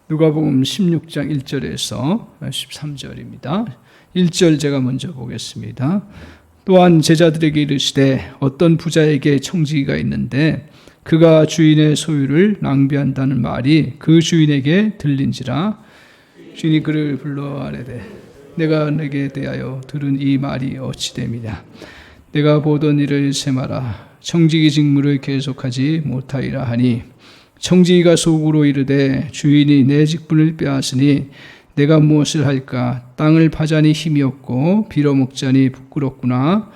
누가복음 16장 1절에서 13절입니다. 1절 제가 먼저 보겠습니다. 또한 제자들에게 이르시되 어떤 부자에게 청지기가 있는데 그가 주인의 소유를 낭비한다는 말이 그 주인에게 들린지라. 주인이 그를 불러 아뢰되 내가 내게 대하여 들은 이 말이 어찌 됨이냐. 내가 보던 일을 세마라. 청지기 직무를 계속하지 못하리라 하니 청지기가 속으로 이르되 주인이 내 직분을 빼앗으니 내가 무엇을 할까. 땅을 파자니 힘이 없고 빌어먹자니 부끄럽구나.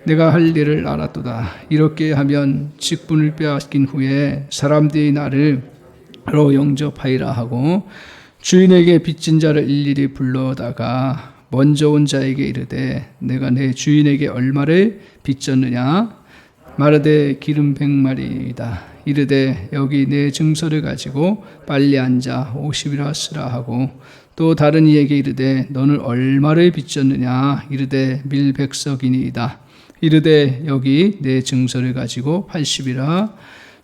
내가 할 일을 알았도다. 이렇게 하면 직분을 빼앗긴 후에 사람들이 나를 바로 영접하리라 하고 주인에게 빚진 자를 일일이 불러다가 먼저 온 자에게 이르되 내가 내 주인에게 얼마를 빚졌느냐. 말하되 기름 100마리이다. 이르되 여기 내 증서를 가지고 빨리 앉아 50이라 쓰라 하고 또 다른 이에게 이르되 너는 얼마를 빚졌느냐. 이르되 밀 100석이니이다. 이르되 여기 내 증서를 가지고 80이라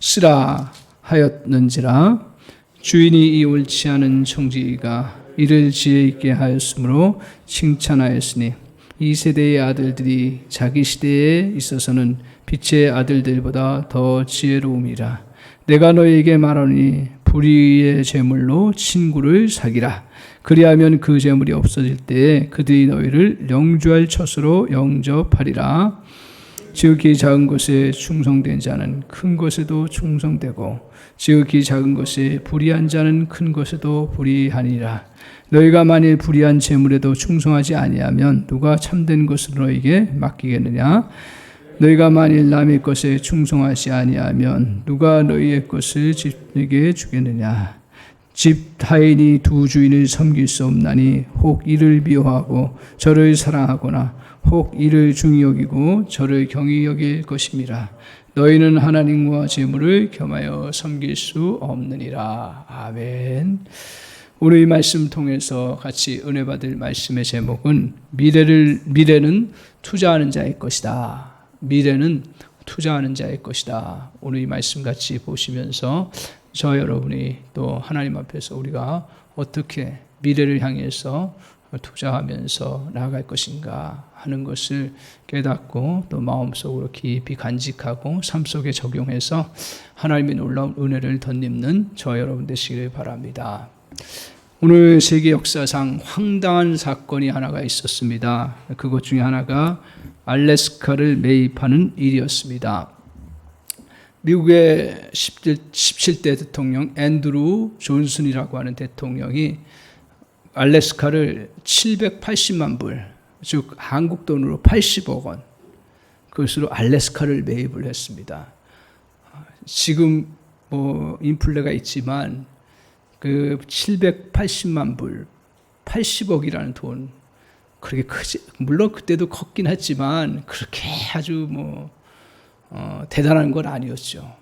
쓰라 하였는지라. 주인이 이 옳지 않은 청지기가 이를 지혜 있게 하였으므로 칭찬하였으니 이 세대의 아들들이 자기 시대에 있어서는 빛의 아들들보다 더 지혜로움이라. 내가 너희에게 말하니 불의의 재물로 친구를 사기라. 그리하면 그 재물이 없어질 때에 그들이 너희를 영주할 처소로 영접하리라. 지극히 작은 것에 충성된 자는 큰 것에도 충성되고 지극히 작은 것에 불의한 자는 큰 것에도 불의하니라. 너희가 만일 불의한 재물에도 충성하지 아니하면 누가 참된 것으로 너희에게 맡기겠느냐. 너희가 만일 남의 것에 충성하지 아니하면 누가 너희의 것을 집에게 주겠느냐. 집 타인이 두 주인을 섬길 수 없나니 혹 이를 미워하고 저를 사랑하거나 혹 이를 중히 여기고 저를 경히 여길 것임이라. 너희는 하나님과 재물을 겸하여 섬길 수 없느니라. 아멘. 오늘 이 말씀 통해서 같이 은혜 받을 말씀의 제목은 미래는 투자하는 자의 것이다. 미래는 투자하는 자의 것이다. 오늘 이 말씀 같이 보시면서 저 여러분이 또 하나님 앞에서 우리가 어떻게 미래를 향해서 투자하면서 나아갈 것인가 하는 것을 깨닫고 또 마음속으로 깊이 간직하고 삶 속에 적용해서 하나님의 놀라운 은혜를 덧입는 저 여러분 되시길 바랍니다. 오늘 세계 역사상 황당한 사건이 하나가 있었습니다. 그것 중에 하나가 알래스카를 매입하는 일이었습니다. 미국의 17대 대통령 앤드루 존슨이라고 하는 대통령이 알래스카를 780만 불, 즉 한국 돈으로 80억 원, 그것으로 알래스카를 매입을 했습니다. 지금 인플레가 있지만 그 780만 불, 80억이라는 돈, 그렇게 크지, 물론 그때도 컸긴 했지만 그렇게 아주 대단한 건 아니었죠.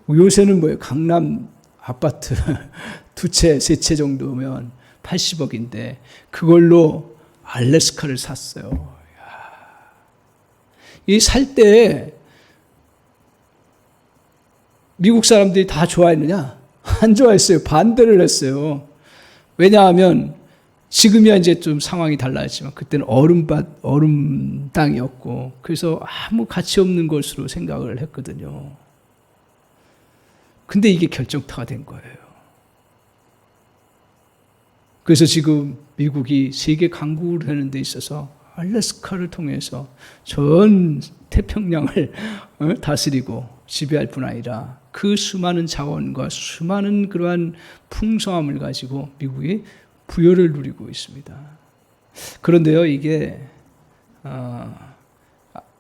요새는 뭐예요? 강남 아파트 두 채, 세 채 정도면 80억인데 그걸로 알래스카를 샀어요. 이 살 때 미국 사람들이 다 좋아했느냐? 안 좋아했어요. 반대를 했어요. 왜냐하면 지금이야 이제 좀 상황이 달라졌지만 그때는 얼음 땅이었고 그래서 아무 가치 없는 것으로 생각을 했거든요. 근데 이게 결정타가 된 거예요. 그래서 지금 미국이 세계 강국을 하는 데 있어서 알래스카를 통해서 전 태평양을 다스리고 지배할 뿐 아니라 그 수많은 자원과 수많은 그러한 풍성함을 가지고 미국이 부여를 누리고 있습니다. 그런데요, 이게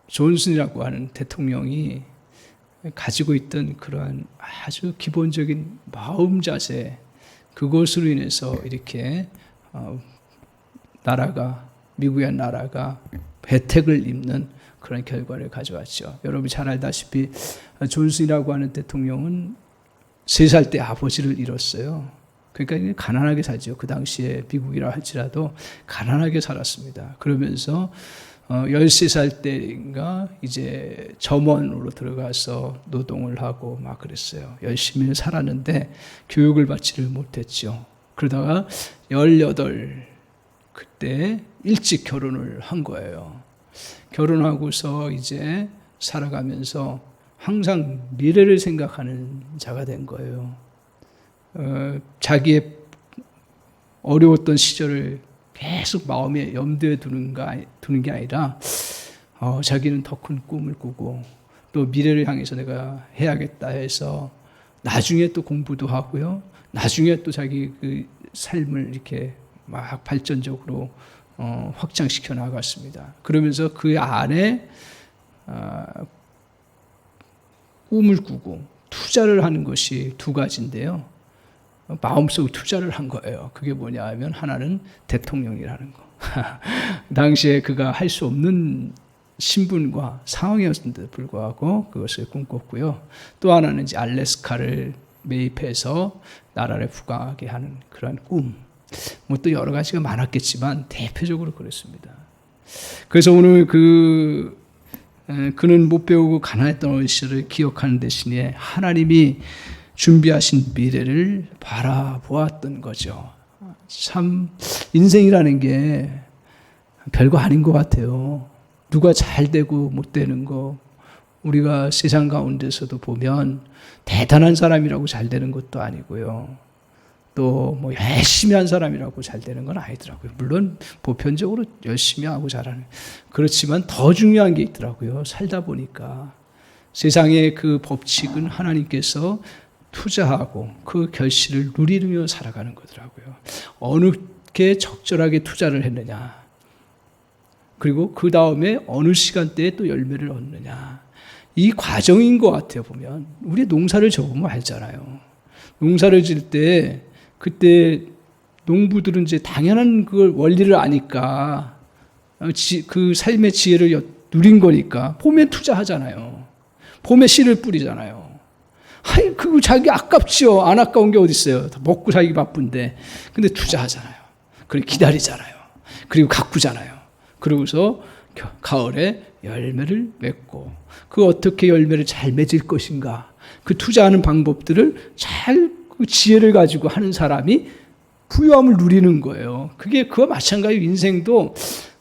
존슨이라고 하는 대통령이 가지고 있던 그러한 아주 기본적인 마음 자세, 그것으로 인해서 이렇게 미국의 나라가 혜택을 입는 그런 결과를 가져왔죠. 여러분이 잘 알다시피 존슨이라고 하는 대통령은 3살 때 아버지를 잃었어요. 그러니까 가난하게 살죠. 그 당시에 미국이라 할지라도 가난하게 살았습니다. 그러면서 13살 때인가 이제 점원으로 들어가서 노동을 하고 막 그랬어요. 열심히 살았는데 교육을 받지를 못했죠. 그러다가 18 그때 일찍 결혼을 한 거예요. 결혼하고서 이제 살아가면서 항상 미래를 생각하는 자가 된 거예요. 자기의 어려웠던 시절을 계속 마음에 염두에 두는 게 아니라 자기는 더 큰 꿈을 꾸고 또 미래를 향해서 내가 해야겠다 해서 나중에 또 공부도 하고요. 나중에 또 자기 그 삶을 이렇게 막 발전적으로 확장시켜 나갔습니다. 그러면서 그 안에 꿈을 꾸고 투자를 하는 것이 두 가지인데요. 마음속 투자를 한 거예요. 그게 뭐냐 하면 하나는 대통령이라는 거. 당시에 그가 할 수 없는 신분과 상황이었는데도 불구하고 그것을 꿈꿨고요. 또 하나는 이제 알래스카를 매입해서 나라를 부강하게 하는 그런 꿈. 뭐 또 여러 가지가 많았겠지만 대표적으로 그랬습니다. 그래서 오늘 그는 못 배우고 가난했던 어린 시절을 기억하는 대신에 하나님이 준비하신 미래를 바라보았던 거죠. 참 인생이라는 게 별거 아닌 것 같아요. 누가 잘 되고 못 되는 거 우리가 세상 가운데서도 보면 대단한 사람이라고 잘 되는 것도 아니고요. 또 뭐 열심히 한 사람이라고 잘 되는 건 아니더라고요. 물론 보편적으로 열심히 하고 잘하는 그렇지만 더 중요한 게 있더라고요. 살다 보니까 세상의 그 법칙은 하나님께서 투자하고 그 결실을 누리며 살아가는 거더라고요. 어느 게 적절하게 투자를 했느냐, 그리고 그 다음에 어느 시간대에 또 열매를 얻느냐, 이 과정인 것 같아요. 보면 우리 농사를 져보면 알잖아요. 농사를 질 때 그때 농부들은 이제 당연한 그걸 원리를 아니까 그 삶의 지혜를 누린 거니까 봄에 투자하잖아요. 봄에 씨를 뿌리잖아요. 아이, 그거 자기 아깝지요. 안 아까운 게 어디 있어요. 먹고 살기 바쁜데. 근데 투자하잖아요. 그리고 기다리잖아요. 그리고 가꾸잖아요. 그러고서 가을에 열매를 맺고 그 어떻게 열매를 잘 맺을 것인가, 그 투자하는 방법들을 잘 그 지혜를 가지고 하는 사람이 부유함을 누리는 거예요. 그와 마찬가지로 인생도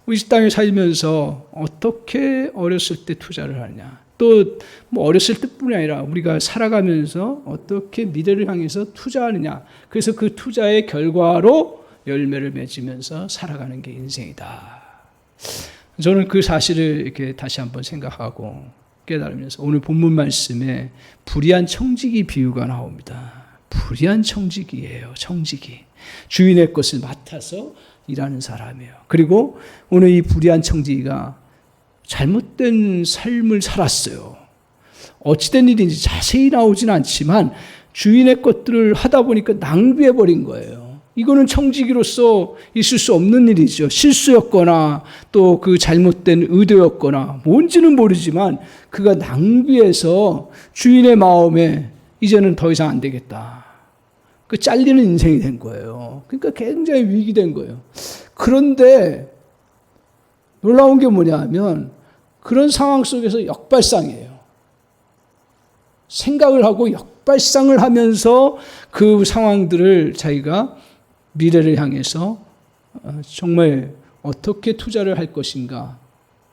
우리 땅에 살면서 어떻게 어렸을 때 투자를 하느냐, 또 뭐 어렸을 때뿐이 아니라 우리가 살아가면서 어떻게 미래를 향해서 투자하느냐, 그래서 그 투자의 결과로 열매를 맺으면서 살아가는 게 인생이다. 저는 그 사실을 이렇게 다시 한번 생각하고 깨달으면서 오늘 본문 말씀에 불의한 청지기 비유가 나옵니다. 불의한 청지기예요. 청지기. 주인의 것을 맡아서 일하는 사람이에요. 그리고 오늘 이 불의한 청지기가 잘못된 삶을 살았어요. 어찌된 일인지 자세히 나오진 않지만 주인의 것들을 하다 보니까 낭비해버린 거예요. 이거는 청지기로서 있을 수 없는 일이죠. 실수였거나 또 그 잘못된 의도였거나 뭔지는 모르지만 그가 낭비해서 주인의 마음에 이제는 더 이상 안 되겠다, 그 잘리는 인생이 된 거예요. 그러니까 굉장히 위기된 거예요. 그런데 놀라운 게 뭐냐 하면 그런 상황 속에서 역발상이에요. 생각을 하고 역발상을 하면서 그 상황들을 자기가 미래를 향해서 정말 어떻게 투자를 할 것인가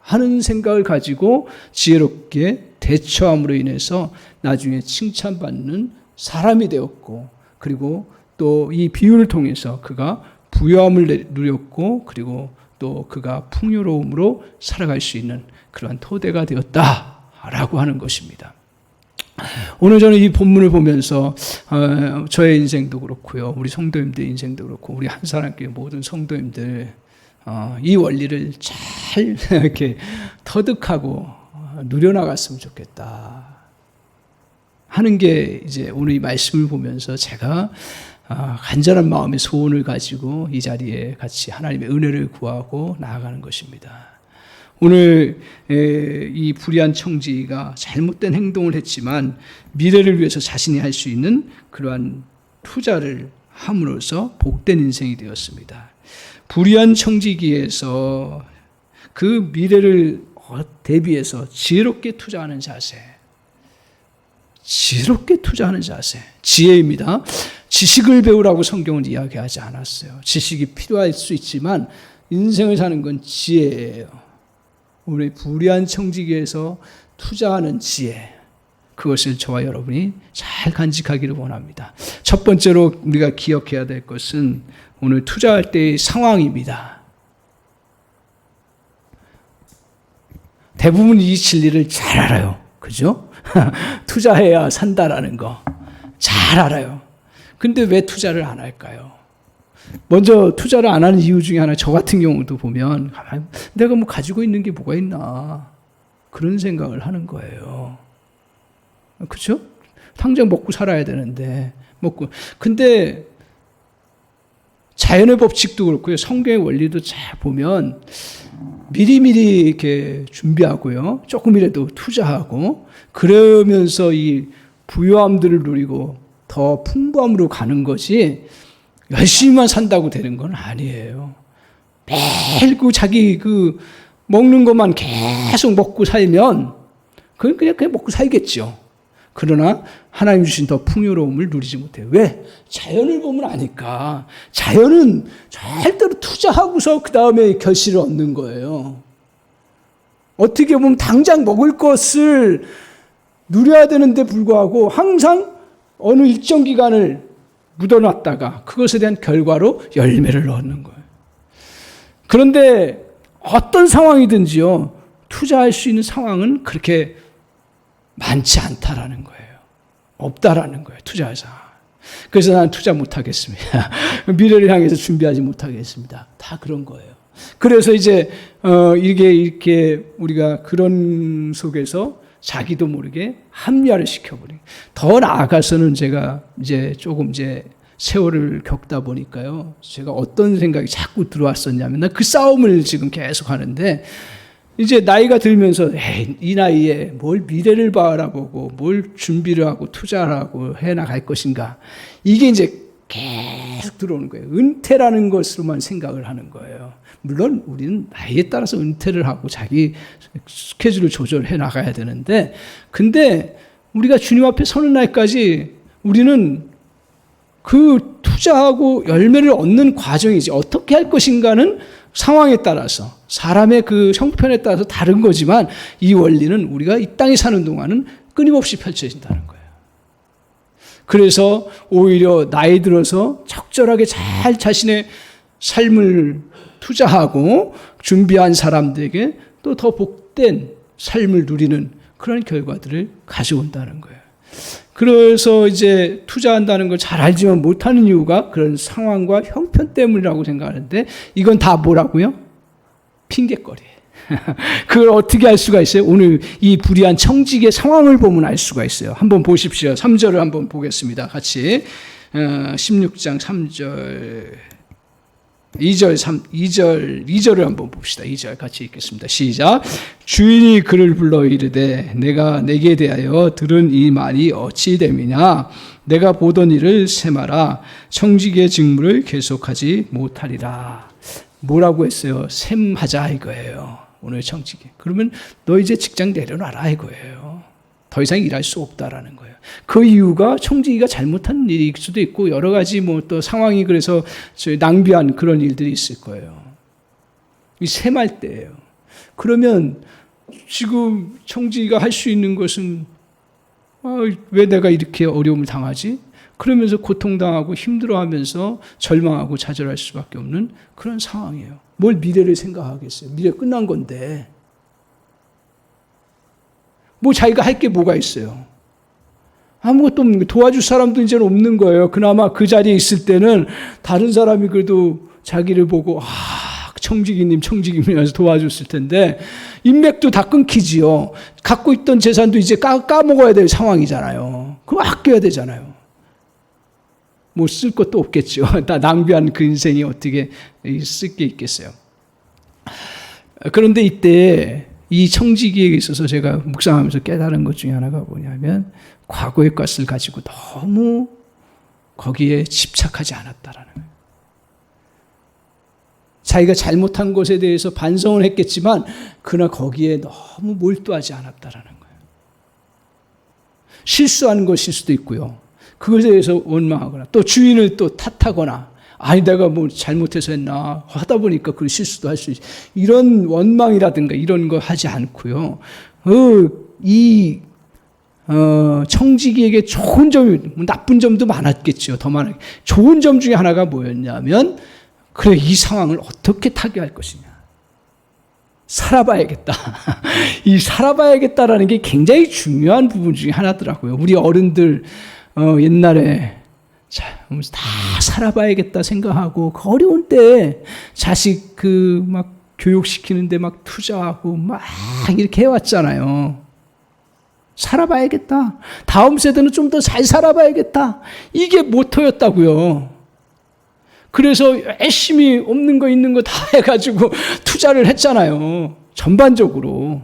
하는 생각을 가지고 지혜롭게 대처함으로 인해서 나중에 칭찬받는 사람이 되었고, 그리고 또 이 비유를 통해서 그가 부유함을 누렸고, 그리고 또 그가 풍요로움으로 살아갈 수 있는 그러한 토대가 되었다라고 하는 것입니다. 오늘 저는 이 본문을 보면서 저의 인생도 그렇고요, 우리 성도님들의 인생도 그렇고, 우리 한 사람께 모든 성도님들 이 원리를 잘 이렇게 터득하고 누려나갔으면 좋겠다 하는 게 이제 오늘 이 말씀을 보면서 제가 간절한 마음의 소원을 가지고 이 자리에 같이 하나님의 은혜를 구하고 나아가는 것입니다. 오늘 이 불의한 청지기가 잘못된 행동을 했지만 미래를 위해서 자신이 할 수 있는 그러한 투자를 함으로써 복된 인생이 되었습니다. 불의한 청지기에서 그 미래를 대비해서 지혜롭게 투자하는 자세, 지혜롭게 투자하는 자세, 지혜입니다. 지식을 배우라고 성경은 이야기하지 않았어요. 지식이 필요할 수 있지만 인생을 사는 건 지혜예요. 우리 불의한 청지기에서 투자하는 지혜, 그것을 저와 여러분이 잘 간직하기를 원합니다. 첫 번째로 우리가 기억해야 될 것은 오늘 투자할 때의 상황입니다. 대부분 이 진리를 잘 알아요. 그죠? 투자해야 산다라는 거 잘 알아요. 근데 왜 투자를 안 할까요? 먼저 투자를 안 하는 이유 중에 하나, 저 같은 경우도 보면 내가 뭐 가지고 있는 게 뭐가 있나 그런 생각을 하는 거예요. 그렇죠? 당장 먹고 살아야 되는데 먹고. 근데 자연의 법칙도 그렇고요, 성경의 원리도 잘 보면 미리미리 이렇게 준비하고요, 조금이라도 투자하고 그러면서 이 부유함들을 누리고 더 풍부함으로 가는 거지 열심히만 산다고 되는 건 아니에요. 매일 자기 먹는 것만 계속 먹고 살면 그건 그냥 먹고 살겠죠. 그러나 하나님 주신 더 풍요로움을 누리지 못해요. 왜? 자연을 보면 아니까. 자연은 절대로 투자하고서 그 다음에 결실을 얻는 거예요. 어떻게 보면 당장 먹을 것을 누려야 되는데 불구하고 항상 어느 일정 기간을 묻어놨다가 그것에 대한 결과로 열매를 얻는 거예요. 그런데 어떤 상황이든지요, 투자할 수 있는 상황은 그렇게 많지 않다라는 거예요. 없다라는 거예요, 투자할 상황. 그래서 나는 투자 못하겠습니다. 미래를 향해서 준비하지 못하겠습니다. 다 그런 거예요. 그래서 이제 이게 이렇게 우리가 그런 속에서 자기도 모르게 합리화를 시켜버린. 더 나아가서는 제가 이제 조금 세월을 겪다 보니까요, 제가 어떤 생각이 자꾸 들어왔었냐면, 나 그 싸움을 지금 계속 하는데, 이제 나이가 들면서 이 나이에 뭘 미래를 바라보고 뭘 준비를 하고 투자를 하고 해나갈 것인가, 이게 이제 계속 들어오는 거예요. 은퇴라는 것으로만 생각을 하는 거예요. 물론 우리는 나이에 따라서 은퇴를 하고 자기 스케줄을 조절해 나가야 되는데, 근데 우리가 주님 앞에 서는 날까지 우리는 그 투자하고 열매를 얻는 과정이지, 어떻게 할 것인가는 상황에 따라서, 사람의 그 형편에 따라서 다른 거지만, 이 원리는 우리가 이 땅에 사는 동안은 끊임없이 펼쳐진다는 거예요. 그래서 오히려 나이 들어서 적절하게 잘 자신의 삶을 투자하고 준비한 사람들에게 또 더 복된 삶을 누리는 그런 결과들을 가져온다는 거예요. 그래서 이제 투자한다는 걸 잘 알지만 못하는 이유가 그런 상황과 형편 때문이라고 생각하는데, 이건 다 뭐라고요? 핑계거리예요. 그걸 어떻게 알 수가 있어요? 오늘 이 불의한 청지기의 상황을 보면 알 수가 있어요. 한번 보십시오. 3절을 한번 보겠습니다. 같이 16장 3절 2절을 한번 봅시다. 2절 같이 읽겠습니다. 시작. 주인이 그를 불러 이르되 내가 내게 대하여 들은 이 말이 어찌 됨이냐? 내가 보던 일을 셈하라. 청지기의 직무를 계속하지 못하리라. 뭐라고 했어요? 셈하자 이거예요. 오늘 청지기. 그러면 너 이제 직장 내려놔라 이거예요. 더 이상 일할 수 없다라는 거예요. 그 이유가 청지기가 잘못한 일일 수도 있고, 여러 가지 또 상황이 그래서 낭비한 그런 일들이 있을 거예요. 이 셈할 때예요. 그러면 지금 청지기가 할 수 있는 것은 왜 내가 이렇게 어려움을 당하지? 그러면서 고통당하고 힘들어하면서 절망하고 좌절할 수밖에 없는 그런 상황이에요. 뭘 미래를 생각하겠어요? 미래 끝난 건데. 뭐 자기가 할 게 뭐가 있어요? 아무것도 없는 거예요. 도와줄 사람도 이제는 없는 거예요. 그나마 그 자리에 있을 때는 다른 사람이 그래도 자기를 보고 청지기님 하면서 도와줬을 텐데, 인맥도 다 끊기지요. 갖고 있던 재산도 이제 까먹어야 될 상황이잖아요. 그거 아껴야 되잖아요. 뭐 쓸 것도 없겠죠. 다 낭비한 그 인생이 어떻게 쓸 게 있겠어요. 그런데 이때 이 청지기에 있어서 제가 묵상하면서 깨달은 것 중에 하나가 뭐냐면, 과거의 것을 가지고 너무 거기에 집착하지 않았다라는 거예요. 자기가 잘못한 것에 대해서 반성을 했겠지만 그러나 거기에 너무 몰두하지 않았다라는 거예요. 실수한 것일 수도 있고요. 그것에 대해서 원망하거나 또 주인을 또 탓하거나 아니 내가 뭐 잘못해서 했나 하다 보니까 그 실수도 할 수 있지. 이런 원망이라든가 이런 거 하지 않고요. 청지기에게 좋은 점이 나쁜 점도 많았겠죠. 더 많았겠죠. 좋은 점 중에 하나가 뭐였냐면 그래 이 상황을 어떻게 타개할 것이냐. 살아봐야겠다. 이 살아봐야겠다라는 게 굉장히 중요한 부분 중에 하나더라고요. 우리 어른들 옛날에 다 살아봐야겠다 생각하고 그 어려운 때 자식 막 교육시키는데 막 투자하고 막 이렇게 해왔잖아요. 살아봐야겠다. 다음 세대는 좀 더 잘 살아봐야겠다. 이게 모토였다고요. 그래서 열심히 없는 거 있는 거 다 해가지고 투자를 했잖아요. 전반적으로.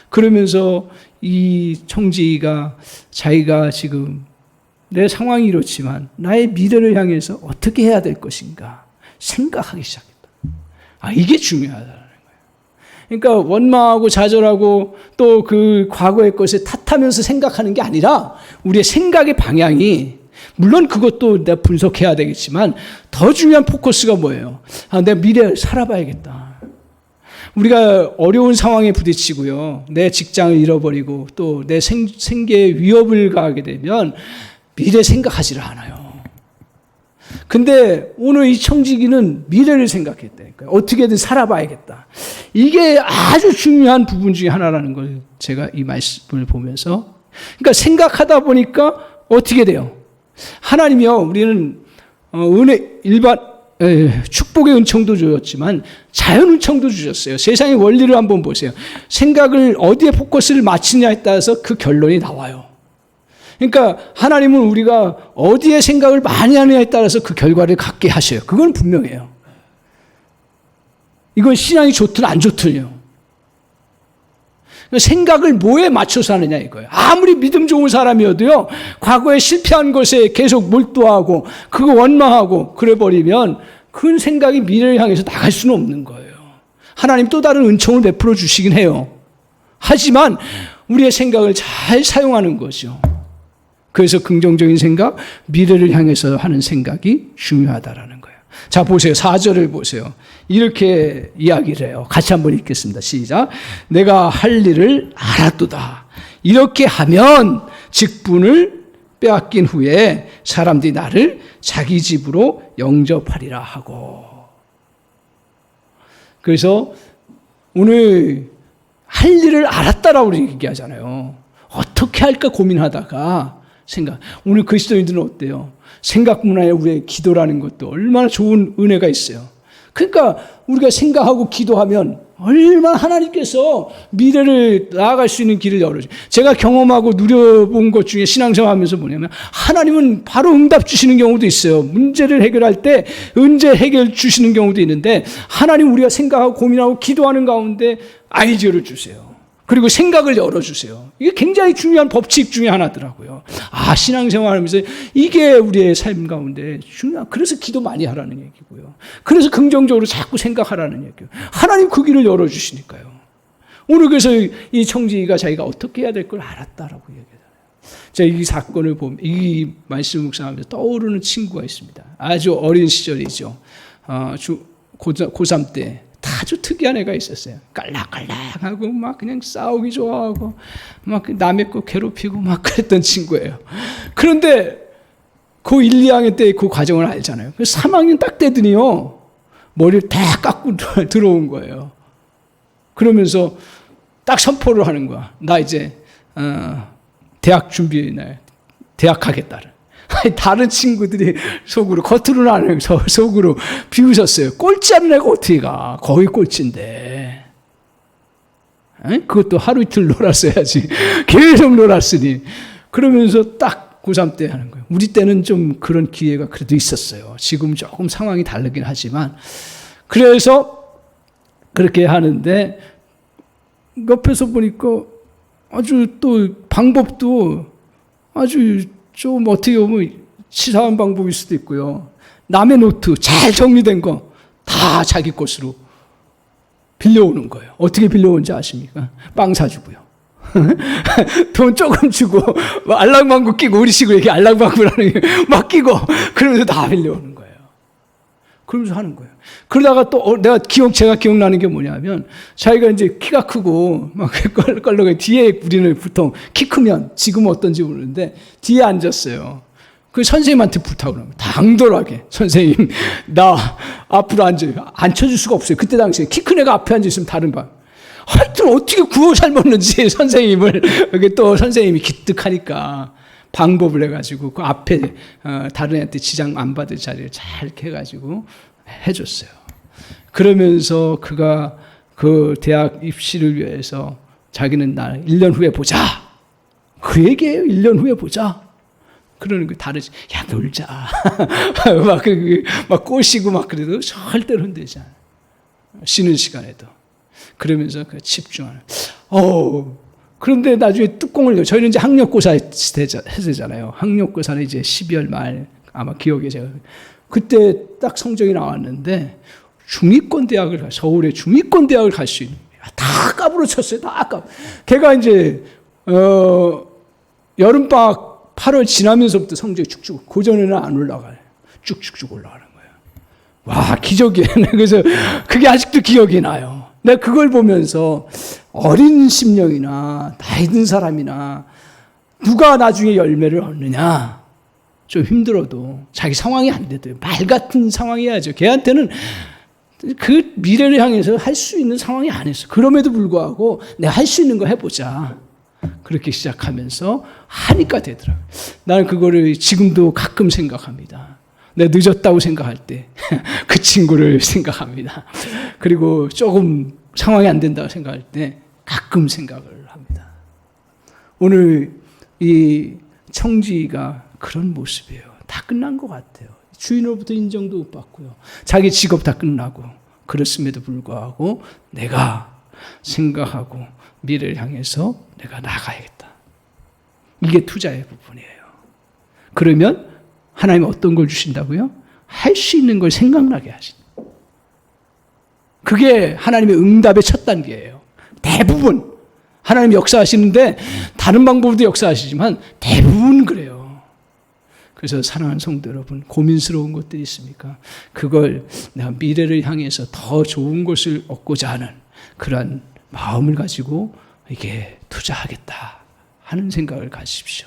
그러면서 이 청지기가 자기가 지금 내 상황이 이렇지만 나의 미래를 향해서 어떻게 해야 될 것인가 생각하기 시작했다. 이게 중요하다는 거예요. 그러니까 원망하고 좌절하고 또 그 과거의 것에 탓하면서 생각하는 게 아니라 우리의 생각의 방향이 물론 그것도 내가 분석해야 되겠지만 더 중요한 포커스가 뭐예요? 내가 미래를 살아봐야겠다. 우리가 어려운 상황에 부딪히고요. 내 직장을 잃어버리고 또 내 생계에 위협을 가하게 되면 미래 생각하지를 않아요. 근데 오늘 이 청지기는 미래를 생각했다니까요. 어떻게든 살아봐야겠다. 이게 아주 중요한 부분 중에 하나라는 걸 제가 이 말씀을 보면서 그러니까 생각하다 보니까 어떻게 돼요? 하나님이요, 우리는 축복의 은총도 주었지만 자연 은총도 주셨어요. 세상의 원리를 한번 보세요. 생각을 어디에 포커스를 맞추냐에 따라서 그 결론이 나와요. 그러니까 하나님은 우리가 어디에 생각을 많이 하느냐에 따라서 그 결과를 갖게 하셔요. 그건 분명해요. 이건 신앙이 좋든 안 좋든요. 생각을 뭐에 맞춰서 하느냐 이거예요. 아무리 믿음 좋은 사람이어도요, 과거에 실패한 것에 계속 몰두하고 그거 원망하고 그래버리면 그 생각이 미래를 향해서 나갈 수는 없는 거예요. 하나님 또 다른 은총을 베풀어 주시긴 해요. 하지만 우리의 생각을 잘 사용하는 거죠. 그래서 긍정적인 생각, 미래를 향해서 하는 생각이 중요하다라는 거예요. 자, 보세요. 4절을 보세요. 이렇게 이야기를 해요. 같이 한번 읽겠습니다. 시작. 내가 할 일을 알았도다. 이렇게 하면 직분을 빼앗긴 후에 사람들이 나를 자기 집으로 영접하리라 하고. 그래서 오늘 할 일을 알았다라고 우리 얘기하잖아요. 어떻게 할까 고민하다가 오늘 그리스도인들은 어때요? 생각 문화에 우리의 기도라는 것도 얼마나 좋은 은혜가 있어요. 그러니까 우리가 생각하고 기도하면 얼마나 하나님께서 미래를 나아갈 수 있는 길을 열어줘요. 제가 경험하고 누려본 것 중에 신앙생활하면서 뭐냐면 하나님은 바로 응답 주시는 경우도 있어요. 문제를 해결할 때 언제 해결 주시는 경우도 있는데 하나님 우리가 생각하고 고민하고 기도하는 가운데 아이디어를 주세요. 그리고 생각을 열어주세요. 이게 굉장히 중요한 법칙 중에 하나더라고요. 신앙생활하면서 이게 우리의 삶 가운데 중요한, 그래서 기도 많이 하라는 얘기고요. 그래서 긍정적으로 자꾸 생각하라는 얘기예요. 하나님 그 길을 열어주시니까요. 오늘 그래서 이 청지기가 자기가 어떻게 해야 될 걸 알았다라고 얘기하잖아요. 제가 이 사건을 보면, 이 말씀 묵상하면서 떠오르는 친구가 있습니다. 아주 어린 시절이죠. 고3 때. 아주 특이한 애가 있었어요. 깔락깔락하고 막 그냥 싸우기 좋아하고 막 남의 거 괴롭히고 막 그랬던 친구예요. 그런데 그 1, 2학년 때 그 과정을 알잖아요. 3학년 딱 되더니요, 머리를 다 깎고 들어온 거예요. 그러면서 딱 선포를 하는 거야. 나 이제 대학 대학 가겠다를. 다른 친구들이 속으로, 겉으로는 안 해요. 속으로 비웃었어요. 꼴찌 하는 애가 어떻게 가? 거의 꼴찌인데. 그것도 하루 이틀 놀았어야지. 계속 놀았으니. 그러면서 딱 고3 때 하는 거예요. 우리 때는 좀 그런 기회가 그래도 있었어요. 지금 조금 상황이 다르긴 하지만. 그래서 그렇게 하는데 옆에서 보니까 아주 또 방법도 아주 좀 어떻게 보면 치사한 방법일 수도 있고요. 남의 노트 잘 정리된 거 다 자기 것으로 빌려오는 거예요. 어떻게 빌려오는지 아십니까? 빵 사주고요. 돈 조금 주고 알랑방구 끼고 우리 식으로 이렇게 알랑방구라는 게 막 끼고 그러면서 다 빌려오는 거예요. 그러면서 하는 거예요. 그러다가 또 제가 기억나는 게 뭐냐면 자기가 이제 키가 크고 막 껄렁껄렁 뒤에 우리는 보통 키 크면 지금은 어떤지 모르는데 뒤에 앉았어요. 그 선생님한테 부탁을 합니다. 당돌하게 선생님 나 앞으로 앉혀줄 수가 없어요. 그때 당시에 키 큰 애가 앞에 앉아있으면 다른 방. 하여튼 어떻게 구워 삶았는지 선생님을 여기 또 선생님이 기특하니까 방법을 해가지고 그 앞에 다른 애한테 지장 안 받을 자리를 잘 이렇게 해가지고 해줬어요. 그러면서 그가 그 대학 입시를 위해서 자기는 나 1년 후에 보자. 그 얘기예요. 1년 후에 보자. 그러는 거 다르지. 야 놀자. 막 꼬시고 막 그래도 절대로 흔들지 않아. 쉬는 시간에도. 그러면서 그 집중하는. 그런데 나중에 뚜껑을 열어. 저희는 이제 학력고사 세대잖아요. 학력고사는 이제 12월 말 아마 기억에 제가 그때 딱 성적이 나왔는데 중위권 대학을 서울의 중위권 대학을 갈 수 있는 다 까부러 쳤어요. 다 까부. 걔가 이제 여름방학 8월 지나면서부터 성적이 쭉쭉 그 전에는 안 올라가요. 쭉쭉쭉 올라가는 거예요. 와 기적이에요. 그래서 그게 아직도 기억이 나요. 내가 그걸 보면서 어린 심령이나 나이 든 사람이나 누가 나중에 열매를 얻느냐. 좀 힘들어도 자기 상황이 안 돼도 말 같은 상황이야죠. 걔한테는 그 미래를 향해서 할 수 있는 상황이 아니었어. 그럼에도 불구하고 내가 할 수 있는 거 해보자. 그렇게 시작하면서 하니까 되더라고요. 나는 그거를 지금도 가끔 생각합니다. 내가 늦었다고 생각할 때 그 친구를 생각합니다. 그리고 조금 상황이 안 된다고 생각할 때 가끔 생각을 합니다. 오늘 이 청지가 그런 모습이에요. 다 끝난 것 같아요. 주인으로부터 인정도 못 받고요. 자기 직업 다 끝나고 그렇음에도 불구하고 내가 생각하고 미래를 향해서 내가 나가야겠다. 이게 투자의 부분이에요. 그러면 하나님은 어떤 걸 주신다고요? 할 수 있는 걸 생각나게 하신다. 그게 하나님의 응답의 첫 단계예요. 대부분 하나님 역사하시는데 다른 방법으로도 역사하시지만 대부분 그래요. 그래서 사랑하는 성도 여러분, 고민스러운 것들이 있습니까? 그걸 내가 미래를 향해서 더 좋은 것을 얻고자 하는 그러한 마음을 가지고 이게 투자하겠다 하는 생각을 가지십시오.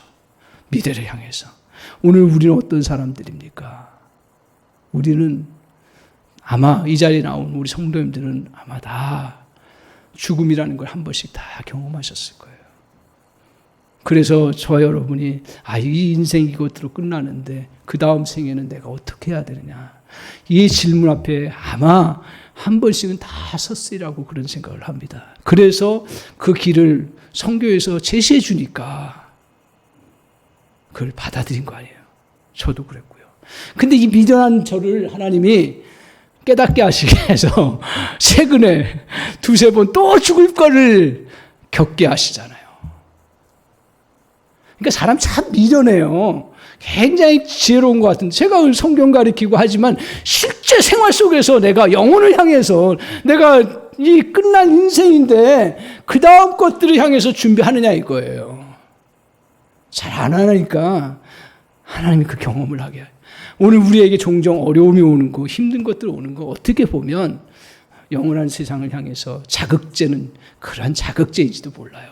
미래를 향해서. 오늘 우리는 어떤 사람들입니까? 우리는 아마 이 자리에 나온 우리 성도님들은 아마 다 죽음이라는 걸 한 번씩 다 경험하셨을 거예요. 그래서 저와 여러분이 이 인생 이것으로 끝나는데 그 다음 생에는 내가 어떻게 해야 되느냐. 이 질문 앞에 아마 한 번씩은 다 섰으리라고 그런 생각을 합니다. 그래서 그 길을 성경에서 제시해 주니까 그걸 받아들인 거 아니에요. 저도 그랬고요. 근데 이 미련한 저를 하나님이 깨닫게 하시게 해서 최근에 두세 번 또 죽을 거를 겪게 하시잖아요. 그러니까 사람 참 미련해요. 굉장히 지혜로운 것 같은데 제가 성경 가르치고 하지만 실제 생활 속에서 내가 영혼을 향해서 내가 이 끝난 인생인데 그 다음 것들을 향해서 준비하느냐 이거예요. 잘 안 하니까 하나님이 그 경험을 하게 해요. 오늘 우리에게 종종 어려움이 오는 거, 힘든 것들 오는 거 어떻게 보면 영원한 세상을 향해서 자극제는 그러한 자극제인지도 몰라요.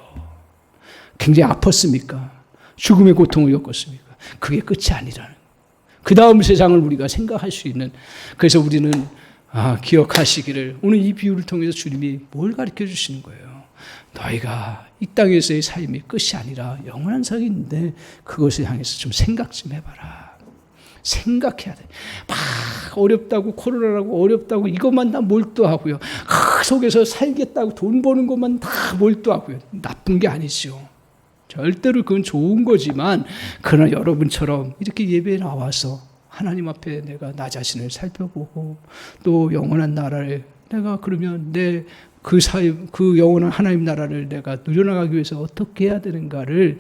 굉장히 아팠습니까? 죽음의 고통을 겪었습니까? 그게 끝이 아니라는 그 다음 세상을 우리가 생각할 수 있는. 그래서 우리는 기억하시기를 오늘 이 비유를 통해서 주님이 뭘 가르쳐 주시는 거예요. 너희가 이 땅에서의 삶이 끝이 아니라 영원한 삶이 있는데 그것을 향해서 좀 생각 좀 해봐라. 생각해야 돼. 막 어렵다고 코로나라고 어렵다고 이것만 다 몰두하고요. 그 속에서 살겠다고 돈 버는 것만 다 몰두하고요. 나쁜 게 아니죠. 절대로 그건 좋은 거지만 그러나 여러분처럼 이렇게 예배에 나와서 하나님 앞에 내가 나 자신을 살펴보고 또 영원한 나라를 내가 그러면 내 그 영원한 하나님 나라를 내가 누려나가기 위해서 어떻게 해야 되는가를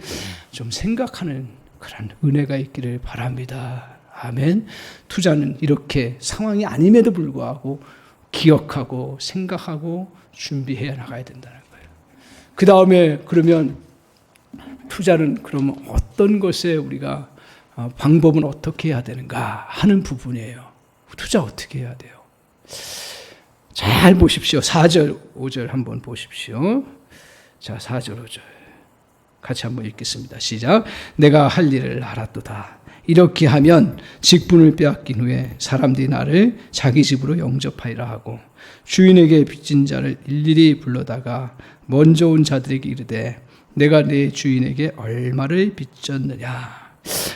좀 생각하는 그런 은혜가 있기를 바랍니다. 아멘. 투자는 이렇게 상황이 아님에도 불구하고 기억하고 생각하고 준비해 나가야 된다는 거예요. 그 다음에 그러면 투자는 그러면 어떤 것에 우리가 방법은 어떻게 해야 되는가 하는 부분이에요. 투자 어떻게 해야 돼요? 잘 보십시오. 4절, 5절 한번 보십시오. 자, 4절, 5절. 같이 한번 읽겠습니다. 시작. 내가 할 일을 알았도다. 이렇게 하면 직분을 빼앗긴 후에 사람들이 나를 자기 집으로 영접하리라 하고 주인에게 빚진 자를 일일이 불러다가 먼저 온 자들에게 이르되 내가 내 주인에게 얼마를 빚졌느냐.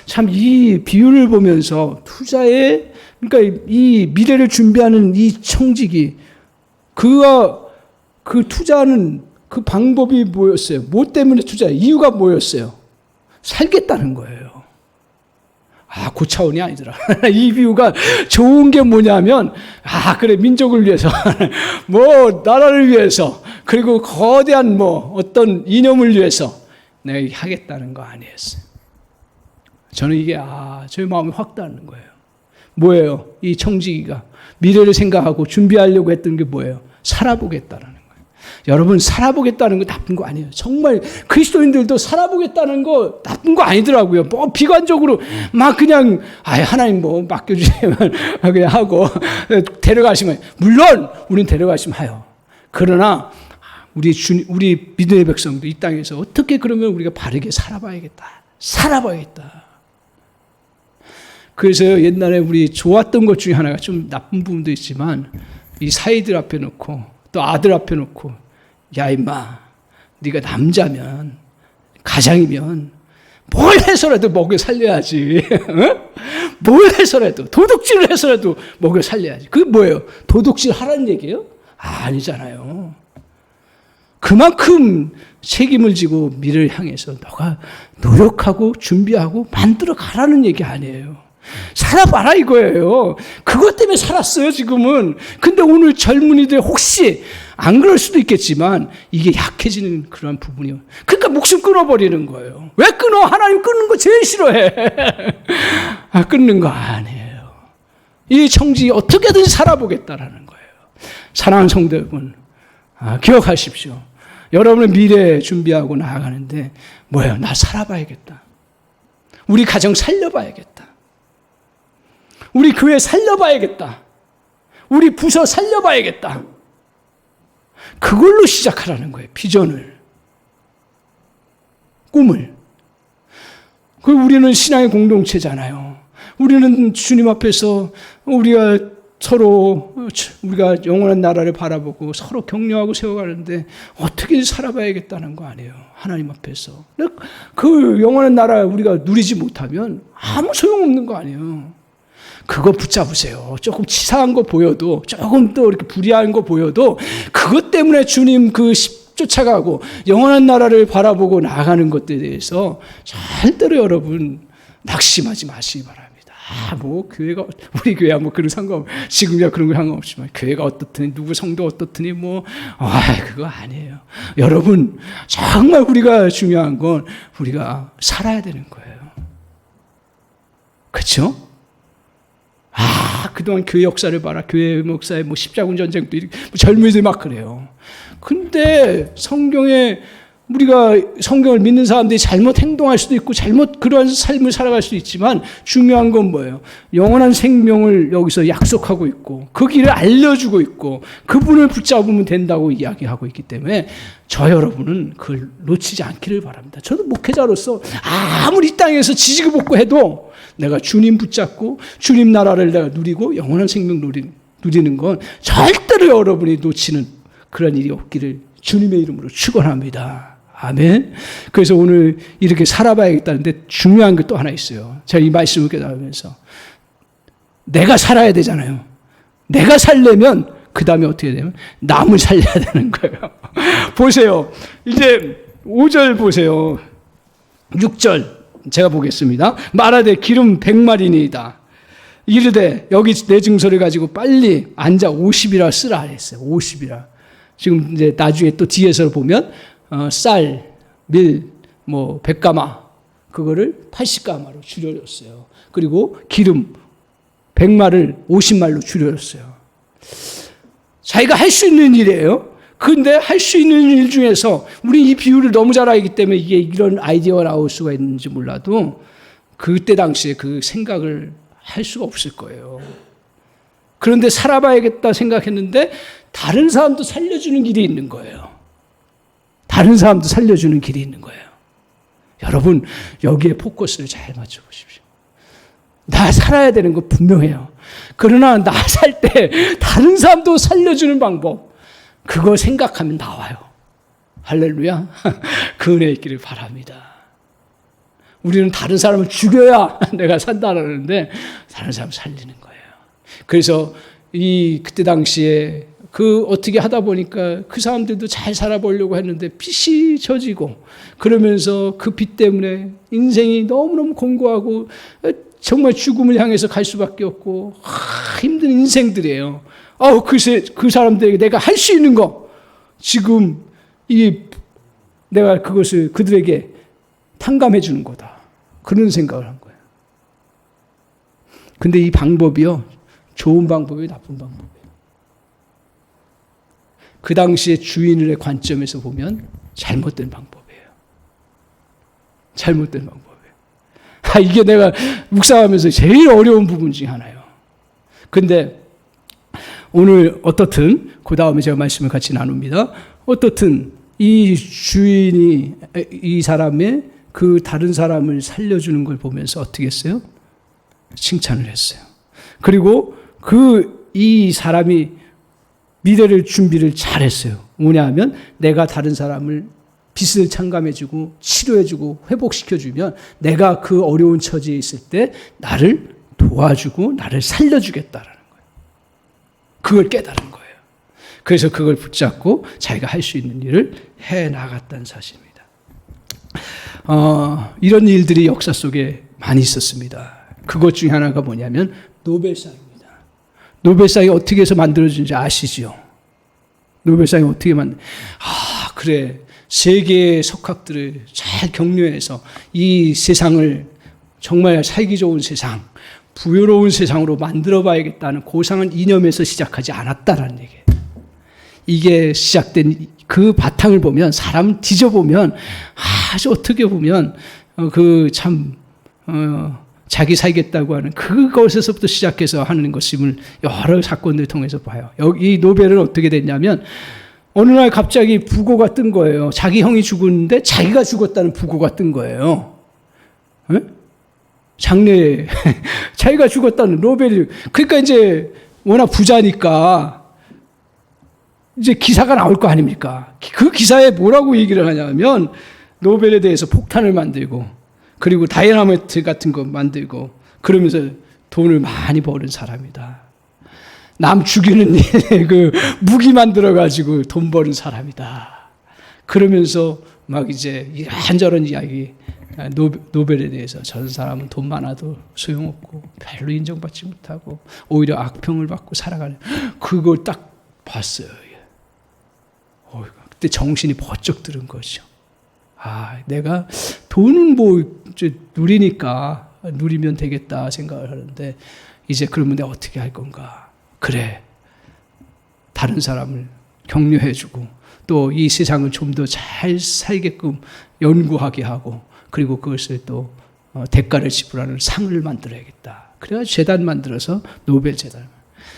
참 이 비유를 보면서 투자에 그러니까 이 미래를 준비하는 이 청직이 그가 그 투자하는 그 방법이 뭐였어요? 뭐 때문에 투자? 이유가 뭐였어요? 살겠다는 거예요. 그 차원이 아니더라. 이 비유가 좋은 게 뭐냐면, 그래, 민족을 위해서, 나라를 위해서, 그리고 거대한 어떤 이념을 위해서 내가 하겠다는 거 아니었어요. 저는 이게, 저의 마음이 확 닿는 거예요. 뭐예요? 이 청지기가 미래를 생각하고 준비하려고 했던 게 뭐예요? 살아보겠다는 거예요. 여러분, 살아보겠다는 거 나쁜 거 아니에요. 정말 그리스도인들도 살아보겠다는 거 나쁜 거 아니더라고요. 비관적으로 막 그냥 하나님 맡겨주시면 그냥 하고 데려가시면, 물론 우리는 데려가시면 해요. 그러나 우리 믿음의 백성도 이 땅에서 어떻게 그러면 우리가 바르게 살아봐야겠다. 그래서 옛날에 우리 좋았던 것 중에 하나가 좀 나쁜 부분도 있지만 이 사이들 앞에 놓고 또 아들 앞에 놓고 야 임마 네가 남자면 가장이면 뭘 해서라도 먹여 살려야지. 뭘 해서라도 도둑질을 해서라도 먹여 살려야지. 그게 뭐예요? 도둑질 하라는 얘기예요? 아니잖아요. 그만큼 책임을 지고 미래를 향해서 너가 노력하고 준비하고 만들어 가라는 얘기 아니에요. 살아봐라 이거예요. 그것 때문에 살았어요 지금은. 근데 오늘 젊은이들 혹시 안 그럴 수도 있겠지만 이게 약해지는 그런 부분이요. 그러니까 목숨 끊어버리는 거예요. 왜 끊어? 하나님 끊는 거 제일 싫어해. 끊는 거 아니에요. 이 청지 어떻게든 살아보겠다라는 거예요. 사랑하는 성도 여러분, 기억하십시오. 여러분의 미래 준비하고 나아가는데 뭐예요? 나 살아봐야겠다. 우리 가정 살려봐야겠다. 우리 교회 살려봐야겠다. 우리 부서 살려봐야겠다. 그걸로 시작하라는 거예요. 비전을. 꿈을. 우리는 신앙의 공동체잖아요. 우리는 주님 앞에서 우리가 영원한 나라를 바라보고 서로 격려하고 세워가는데 어떻게 살아봐야겠다는 거 아니에요. 하나님 앞에서. 그 영원한 나라 우리가 누리지 못하면 아무 소용없는 거 아니에요. 그거 붙잡으세요. 조금 치사한 거 보여도, 조금 또 이렇게 불의한 거 보여도, 그것 때문에 주님 쫓아가고, 영원한 나라를 바라보고 나아가는 것들에 대해서 절대로 여러분, 낙심하지 마시기 바랍니다. 교회가, 우리 교회야 그런 지금이야 그런 거 상관없지만, 교회가 어떻더니, 누구 성도 어떻더니, 그거 아니에요. 여러분, 정말 우리가 중요한 건, 우리가 살아야 되는 거예요. 그쵸? 그동안 교회 역사를 봐라. 교회 역사에 십자군 전쟁도 이렇게 젊은이들 막 그래요. 근데 우리가 성경을 믿는 사람들이 잘못 행동할 수도 있고 잘못 그러한 삶을 살아갈 수도 있지만 중요한 건 뭐예요? 영원한 생명을 여기서 약속하고 있고 그 길을 알려주고 있고 그분을 붙잡으면 된다고 이야기하고 있기 때문에 저 여러분은 그걸 놓치지 않기를 바랍니다. 저도 목회자로서 아무리 이 땅에서 지지고 해도 내가 주님 붙잡고 주님 나라를 내가 누리고 영원한 생명 누리는 건 절대로 여러분이 놓치는 그런 일이 없기를 주님의 이름으로 축원합니다. 아멘. 그래서 오늘 이렇게 살아봐야겠다는데 중요한 게 또 하나 있어요. 제가 이 말씀을 깨달으면서 내가 살아야 되잖아요. 내가 살려면 그 다음에 어떻게 되면 남을 살려야 되는 거예요. 보세요. 이제 5절 보세요. 6절 제가 보겠습니다. 말하되 기름 100마리니이다. 이르되 여기 내 증서를 가지고 빨리 앉아 50이라 쓰라 했어요. 50이라. 지금 이제 나중에 또 뒤에서 보면 쌀, 밀, 100가마 그거를 80가마로 줄여줬어요. 그리고 기름 100마를 50말로 줄여줬어요. 자기가 할 수 있는 일이에요. 근데 할 수 있는 일 중에서 우리 이 비유를 너무 잘 알기 때문에 이게 이런 아이디어가 나올 수가 있는지 몰라도 그때 당시에 그 생각을 할 수가 없을 거예요. 그런데 살아봐야겠다 생각했는데 다른 사람도 살려주는 길이 있는 거예요. 다른 사람도 살려주는 길이 있는 거예요. 여러분 여기에 포커스를 잘 맞춰보십시오. 나 살아야 되는 거 분명해요. 그러나 나 살 때 다른 사람도 살려주는 방법 그거 생각하면 나와요. 할렐루야. 그 은혜 있기를 바랍니다. 우리는 다른 사람을 죽여야 내가 산다라는데 다른 사람 살리는 거예요. 그래서 그때 당시에 어떻게 하다 보니까 그 사람들도 잘 살아보려고 했는데 빚이 져지고 그러면서 그 빚 때문에 인생이 너무너무 공고하고 정말 죽음을 향해서 갈 수밖에 없고 힘든 인생들이에요. 그 사람들에게 내가 할 수 있는 거 지금 내가 그것을 그들에게 탕감해 주는 거다. 그런 생각을 한 거예요. 근데 이 방법이요. 좋은 방법이에요, 나쁜 방법이에요. 그 당시에 주인의 관점에서 보면 잘못된 방법이에요. 잘못된 방법이에요. 이게 내가 묵상하면서 제일 어려운 부분 중에 하나예요. 근데 오늘 어떻든 그 다음에 제가 말씀을 같이 나눕니다. 어떻든 이 주인이 이 사람의 그 다른 사람을 살려주는 걸 보면서 어떻게 했어요? 칭찬을 했어요. 그리고 이 사람이 미래를 준비를 잘했어요. 뭐냐 하면 내가 다른 사람을 빚을 창감해주고 치료해주고 회복시켜주면 내가 그 어려운 처지에 있을 때 나를 도와주고 나를 살려주겠다라는 거예요. 그걸 깨달은 거예요. 그래서 그걸 붙잡고 자기가 할 수 있는 일을 해나갔다는 사실입니다. 이런 일들이 역사 속에 많이 있었습니다. 그것 중에 하나가 뭐냐면 노벨상입니다. 노벨상이 어떻게 해서 만들어진지 아시죠? 노벨상이 어떻게 그래. 세계의 석학들을 잘 격려해서 이 세상을 정말 살기 좋은 세상, 부유로운 세상으로 만들어 봐야겠다는 고상한 이념에서 시작하지 않았다라는 얘기예요. 이게 시작된 그 바탕을 보면 사람 뒤져보면 아주 어떻게 보면 자기 살겠다고 하는 그것에서부터 시작해서 하는 것임을 여러 사건들을 통해서 봐요. 이 노벨은 어떻게 됐냐면 어느 날 갑자기 부고가 뜬 거예요. 자기 형이 죽었는데 자기가 죽었다는 부고가 뜬 거예요. 네? 장래에 자기가 죽었다는 노벨이. 그러니까 이제 워낙 부자니까 이제 기사가 나올 거 아닙니까? 그 기사에 뭐라고 얘기를 하냐면 노벨에 대해서 폭탄을 만들고 그리고 다이너마이트 같은 거 만들고 그러면서 돈을 많이 버는 사람이다. 남 죽이는 그 무기 만들어가지고 돈 버는 사람이다. 그러면서 막 이제 이런저런 이야기 노벨에 대해서 저 사람은 돈 많아도 소용없고 별로 인정받지 못하고 오히려 악평을 받고 살아가는 그걸 딱 봤어요. 그때 정신이 번쩍 들은 거죠. 내가 돈은 누리니까 누리면 되겠다 생각을 하는데 이제 그러면 내가 어떻게 할 건가? 그래. 다른 사람을 격려해주고 또 이 세상을 좀 더 잘 살게끔 연구하게 하고 그리고 그것을 또 대가를 지불하는 상을 만들어야겠다. 그래가지고 재단 만들어서 노벨 재단.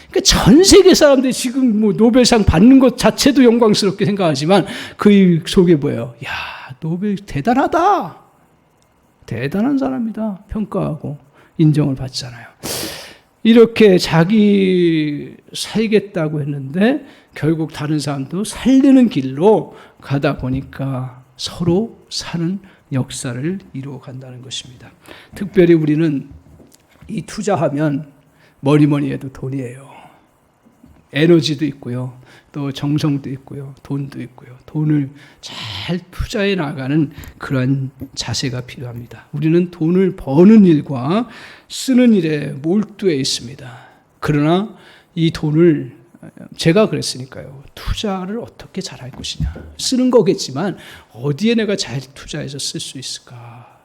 그러니까 전 세계 사람들이 지금 노벨상 받는 것 자체도 영광스럽게 생각하지만 그 속에 뭐예요? 노벨 대단하다. 대단한 사람이다. 평가하고 인정을 받잖아요. 이렇게 자기 살겠다고 했는데 결국 다른 사람도 살리는 길로 가다 보니까 서로 사는 역사를 이루어 간다는 것입니다. 특별히 우리는 이 투자하면 뭐니 해도 돈이에요. 에너지도 있고요. 또 정성도 있고요. 돈도 있고요. 돈을 잘 투자해 나가는 그러한 자세가 필요합니다. 우리는 돈을 버는 일과 쓰는 일에 몰두해 있습니다. 그러나 이 돈을 제가 그랬으니까요. 투자를 어떻게 잘할 것이냐. 쓰는 거겠지만 어디에 내가 잘 투자해서 쓸 수 있을까.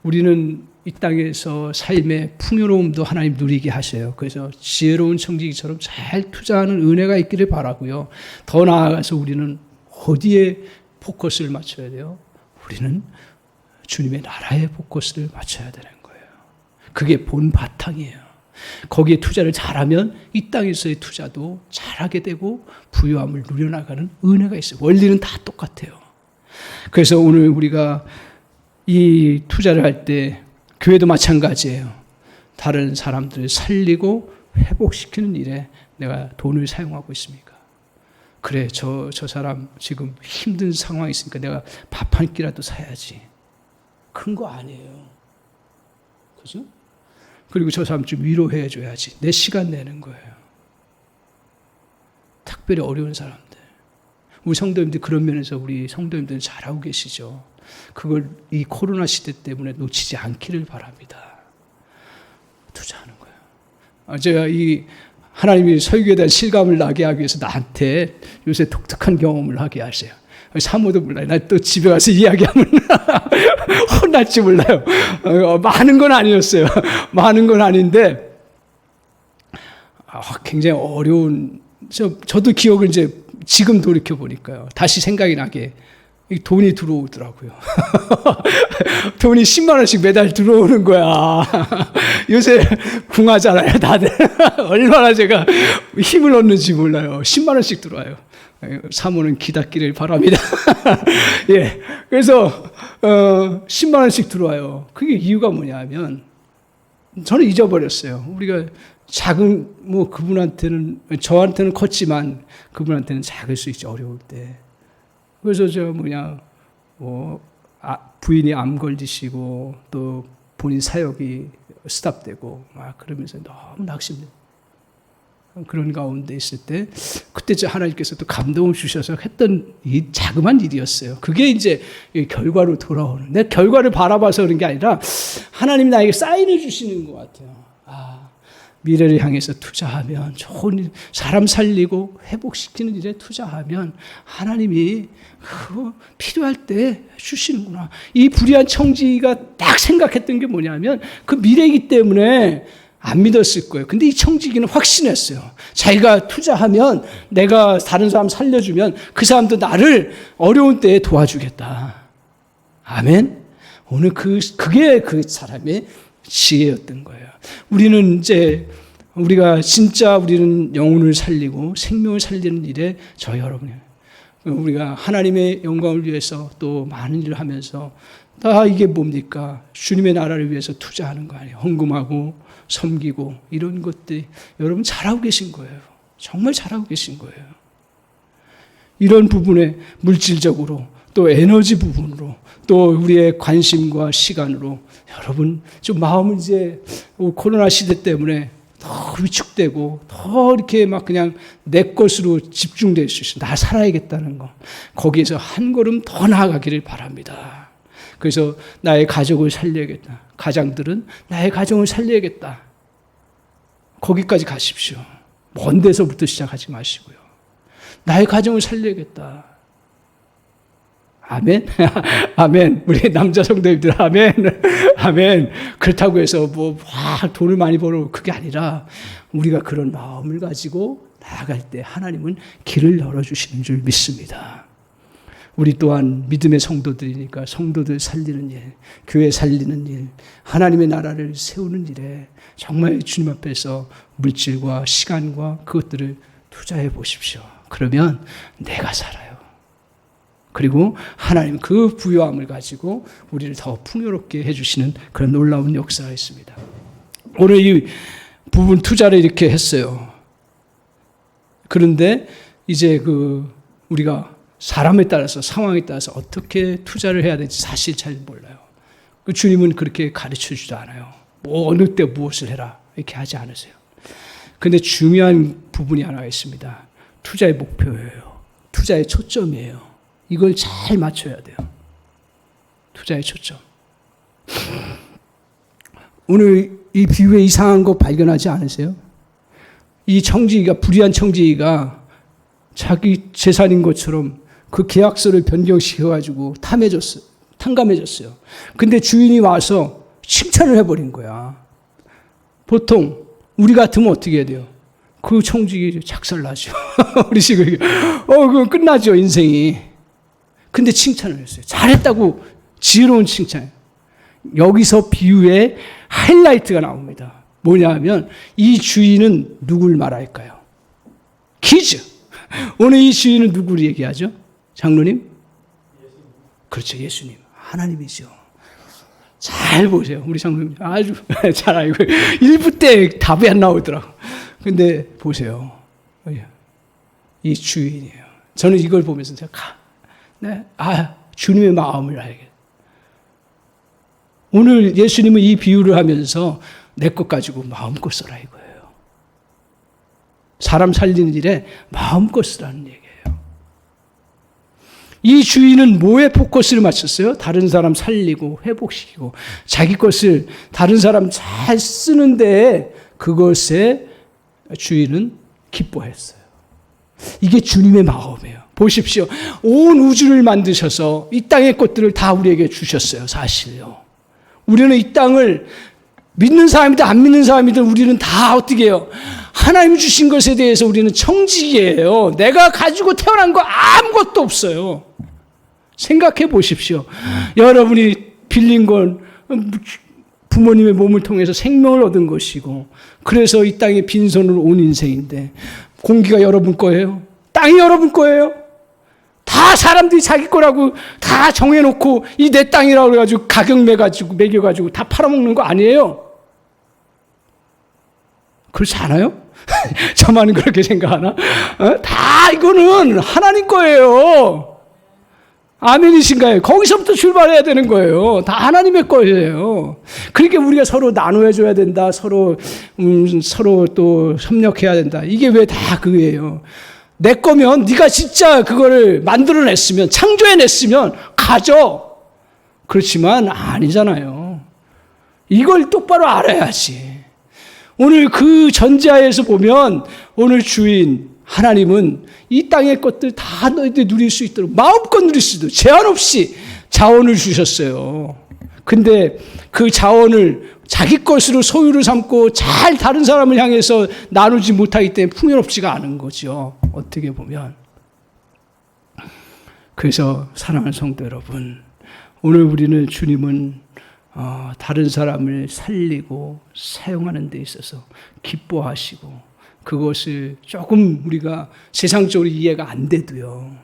우리는 이 땅에서 삶의 풍요로움도 하나님 누리게 하셔요. 그래서 지혜로운 청지기처럼 잘 투자하는 은혜가 있기를 바라고요. 더 나아가서 우리는 어디에 포커스를 맞춰야 돼요? 우리는 주님의 나라에 포커스를 맞춰야 되는 거예요. 그게 본 바탕이에요. 거기에 투자를 잘하면 이 땅에서의 투자도 잘하게 되고 부유함을 누려나가는 은혜가 있어요. 원리는 다 똑같아요. 그래서 오늘 우리가 이 투자를 할 때 교회도 마찬가지예요. 다른 사람들을 살리고 회복시키는 일에 내가 돈을 사용하고 있습니까? 그래, 저 사람 지금 힘든 상황이 있으니까 내가 밥 한 끼라도 사야지. 큰 거 아니에요. 그죠? 그리고 저 사람 좀 위로해 줘야지. 내 시간 내는 거예요. 특별히 어려운 사람들. 우리 성도님들 그런 면에서 우리 성도님들은 잘하고 계시죠. 그걸 이 코로나 시대 때문에 놓치지 않기를 바랍니다. 투자하는 거예요. 제가 이 하나님이 설교에 대한 실감을 나게 하기 위해서 나한테 요새 독특한 경험을 하게 하세요. 사모도 몰라요. 나 또 집에 가서 이야기하면 혼날지 몰라요. 많은 건 아니었어요. 많은 건 아닌데 굉장히 어려운, 저도 기억을 이제 지금 돌이켜 보니까요. 다시 생각이 나게 돈이 들어오더라고요. 돈이 10만 원씩 매달 들어오는 거야. 요새 궁하잖아요, 다들. 얼마나 제가 힘을 얻는지 몰라요. 10만 원씩 들어와요. 사모는 기다기를 바랍니다. 예. 그래서 10만 원씩 들어와요. 그게 이유가 뭐냐면 저는 잊어버렸어요. 우리가 작은 그분한테는, 저한테는 컸지만 그분한테는 작을 수 있죠, 어려울 때. 그래서 부인이 암 걸리시고 또 본인 사역이 스탑되고 막 그러면서 너무 낙심돼요. 그런 가운데 있을 때 그때 하나님께서 또 감동을 주셔서 했던 이 자그마한 일이었어요. 그게 이제 결과로 돌아오는, 내 결과를 바라봐서 그런 게 아니라 하나님이 나에게 사인을 주시는 것 같아요. 미래를 향해서 투자하면, 좋은 사람 살리고 회복시키는 일에 투자하면 하나님이 그거 필요할 때 주시는구나. 이 불의한 청지기가 딱 생각했던 게 뭐냐면 그 미래이기 때문에 안 믿었을 거예요. 근데 이 청지기는 확신했어요. 자기가 투자하면, 내가 다른 사람 살려주면 그 사람도 나를 어려운 때에 도와주겠다. 아멘. 오늘 그게 그 사람의 지혜였던 거예요. 우리는 이제 우리는 영혼을 살리고 생명을 살리는 일에 여러분이, 우리가 하나님의 영광을 위해서 또 많은 일을 하면서 다 이게 뭡니까? 주님의 나라를 위해서 투자하는 거 아니에요. 헌금하고 섬기고 이런 것들 여러분 잘하고 계신 거예요. 정말 잘하고 계신 거예요. 이런 부분에 물질적으로 또 에너지 부분으로 또 우리의 관심과 시간으로 여러분 좀 마음은 이제 코로나 시대 때문에 더 위축되고 더 이렇게 막 그냥 내 것으로 집중될 수 있어요. 나 살아야겠다는 거. 거기에서 한 걸음 더 나아가기를 바랍니다. 그래서 나의 가족을 살려야겠다. 가장들은 나의 가정을 살려야겠다. 거기까지 가십시오. 먼 데서부터 시작하지 마시고요. 나의 가정을 살려야겠다. 아멘. 아멘. 우리 남자 성도님들 아멘. 아멘. 그렇다고 해서 돈을 많이 벌어 그게 아니라 우리가 그런 마음을 가지고 나아갈 때 하나님은 길을 열어주시는 줄 믿습니다. 우리 또한 믿음의 성도들이니까 성도들 살리는 일, 교회 살리는 일, 하나님의 나라를 세우는 일에 정말 주님 앞에서 물질과 시간과 그것들을 투자해 보십시오. 그러면 내가 살아요. 그리고 하나님 그 부요함을 가지고 우리를 더 풍요롭게 해주시는 그런 놀라운 역사가 있습니다. 오늘 이 부분 투자를 이렇게 했어요. 그런데 이제 우리가 사람에 따라서, 상황에 따라서 어떻게 투자를 해야 될지 사실 잘 몰라요. 주님은 그렇게 가르쳐 주지도 않아요. 어느 때 무엇을 해라 이렇게 하지 않으세요. 그런데 중요한 부분이 하나 있습니다. 투자의 목표예요. 투자의 초점이에요. 이걸 잘 맞춰야 돼요. 투자의 초점. 오늘 이 비유에 이상한 거 발견하지 않으세요? 이 청지기가, 불의한 청지기가 자기 재산인 것처럼 그 계약서를 변경시켜가지고 탕감해줬어요. 근데 주인이 와서 칭찬을 해버린 거야. 보통 우리 같으면 어떻게 해야 돼요? 그 청지기 작살나죠. 우리 식으로 그거 끝나죠, 인생이. 근데 칭찬을 했어요. 잘했다고 지혜로운 칭찬. 여기서 비유의 하이라이트가 나옵니다. 뭐냐 하면 이 주인은 누굴 말할까요? 퀴즈. 오늘 이 주인은 누구를 얘기하죠? 장로님? 그렇죠, 예수님. 하나님이죠. 잘 보세요. 우리 장로님 아주 잘 알고 1부 때 답이 안 나오더라고. 근데 보세요. 이 주인이에요. 저는 이걸 보면서 제가 주님의 마음을 알게. 오늘 예수님은 이 비유를 하면서 내 것 가지고 마음껏 써라 이거예요. 사람 살리는 일에 마음껏 쓰라는 얘기예요. 이 주인은 뭐에 포커스를 맞췄어요? 다른 사람 살리고 회복시키고 자기 것을 다른 사람 잘 쓰는데 그것에 주인은 기뻐했어요. 이게 주님의 마음이에요. 보십시오. 온 우주를 만드셔서 이 땅의 것들을 다 우리에게 주셨어요. 사실요. 우리는 이 땅을 믿는 사람이든 안 믿는 사람이든 우리는 다 어떻게 해요? 하나님 주신 것에 대해서 우리는 청지기예요. 내가 가지고 태어난 거 아무것도 없어요. 생각해 보십시오. 여러분이 빌린 건 부모님의 몸을 통해서 생명을 얻은 것이고 그래서 이 땅에 빈손으로 온 인생인데 공기가 여러분 거예요? 땅이 여러분 거예요? 다 사람들이 자기 거라고 다 정해놓고 이 내 땅이라고 해가지고 가격 매겨가지고 다 팔아먹는 거 아니에요? 그렇지 않아요? 저만 그렇게 생각하나? 다 이거는 하나님 거예요. 아멘이신가요? 거기서부터 출발해야 되는 거예요. 다 하나님의 거예요. 그러니까 우리가 서로 나눠줘야 된다. 서로 또 협력해야 된다. 이게 왜 다 그거예요? 내 거면 네가 진짜 그거를 만들어냈으면 창조해냈으면 가져. 그렇지만 아니잖아요. 이걸 똑바로 알아야지. 오늘 그 전제하에서 보면 오늘 주인 하나님은 이 땅의 것들 다 너희들이 누릴 수 있도록 마음껏 누릴 수 있도록 제한 없이 자원을 주셨어요. 근데 그 자원을 자기 것으로 소유를 삼고 잘 다른 사람을 향해서 나누지 못하기 때문에 풍요롭지가 않은 거죠. 어떻게 보면. 그래서 사랑하는 성도 여러분, 오늘 우리는 주님은 다른 사람을 살리고 사용하는 데 있어서 기뻐하시고 그것을 조금 우리가 세상적으로 이해가 안 돼도요.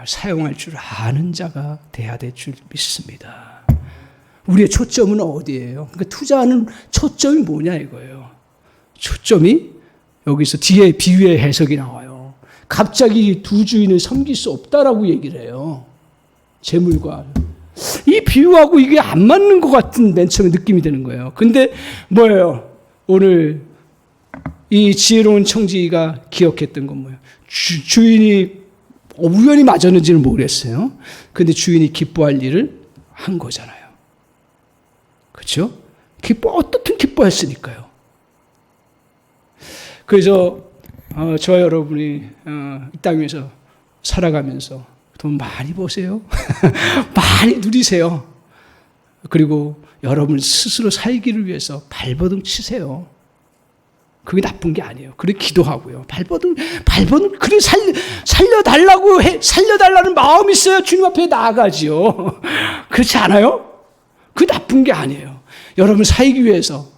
사용할 줄 아는 자가 돼야 될 줄 믿습니다. 우리의 초점은 어디예요? 그러니까 투자하는 초점이 뭐냐 이거예요. 초점이 여기서 뒤에 비유의 해석이 나와요. 갑자기 두 주인을 섬길 수 없다라고 얘기를 해요. 재물과. 이 비유하고 이게 안 맞는 것 같은 맨 처음에 느낌이 드는 거예요. 근데 뭐예요? 오늘 이 지혜로운 청지기가 기억했던 건 뭐예요? 주인이 우연히 맞았는지는 모르겠어요. 근데 주인이 기뻐할 일을 한 거잖아요. 그렇죠? 어떻든 기뻐했으니까요. 그래서 저와 여러분이 이 땅에서 살아가면서 돈 많이 버세요. 많이 누리세요. 그리고 여러분 스스로 살기를 위해서 발버둥 치세요. 그게 나쁜 게 아니에요. 그래 기도하고요. 발버둥 그래 살려달라는 마음이 있어야 주님 앞에 나아가지요. 그렇지 않아요? 그게 나쁜 게 아니에요. 여러분 살기 위해서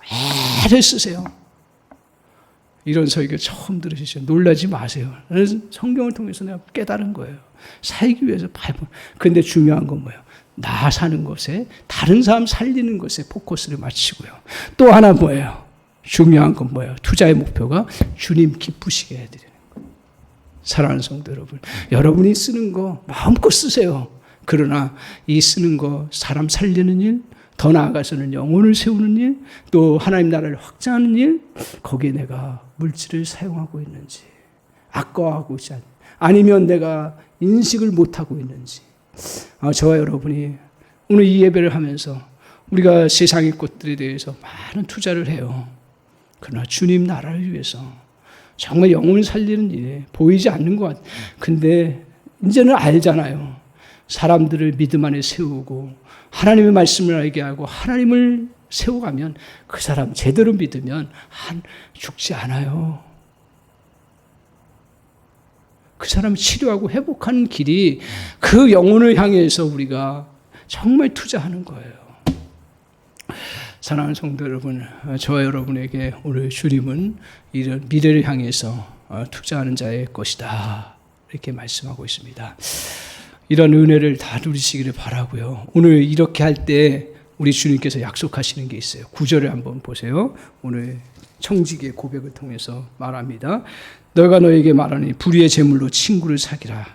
애를 쓰세요. 이런 설교 처음 들으시죠? 놀라지 마세요. 성경을 통해서 내가 깨달은 거예요. 살기 위해서 근데 중요한 건 뭐예요? 나 사는 것에 다른 사람 살리는 것에 포커스를 맞추고요. 또 하나 뭐예요? 중요한 건 뭐예요? 투자의 목표가 주님 기쁘시게 해드리는 거예요. 사랑하는 성도 여러분, 여러분이 쓰는 거 마음껏 쓰세요. 그러나 이 쓰는 거 사람 살리는 일, 더 나아가서는 영혼을 세우는 일, 또 하나님 나라를 확장하는 일, 거기에 내가 물질을 사용하고 있는지, 아까워하고 있지 않는지, 아니면 내가 인식을 못하고 있는지. 저와 여러분이 오늘 이 예배를 하면서 우리가 세상의 것들에 대해서 많은 투자를 해요. 그러나 주님 나라를 위해서 정말 영혼을 살리는 일에 보이지 않는 것 같아요. 근데 이제는 알잖아요. 사람들을 믿음 안에 세우고 하나님의 말씀을 알게 하고 하나님을 세워가면 그 사람 제대로 믿으면 죽지 않아요. 그 사람을 치료하고 회복하는 길이 그 영혼을 향해서 우리가 정말 투자하는 거예요. 사랑하는 성도 여러분, 저와 여러분에게 오늘 주님은 이런 미래를 향해서 투자하는 자의 것이다, 이렇게 말씀하고 있습니다. 이런 은혜를 다 누리시기를 바라고요. 오늘 이렇게 할 때 우리 주님께서 약속하시는 게 있어요. 9절을 한번 보세요. 오늘 청지기의 고백을 통해서 말합니다. 너가 너에게 말하니 불의의 제물로 친구를 사귀라.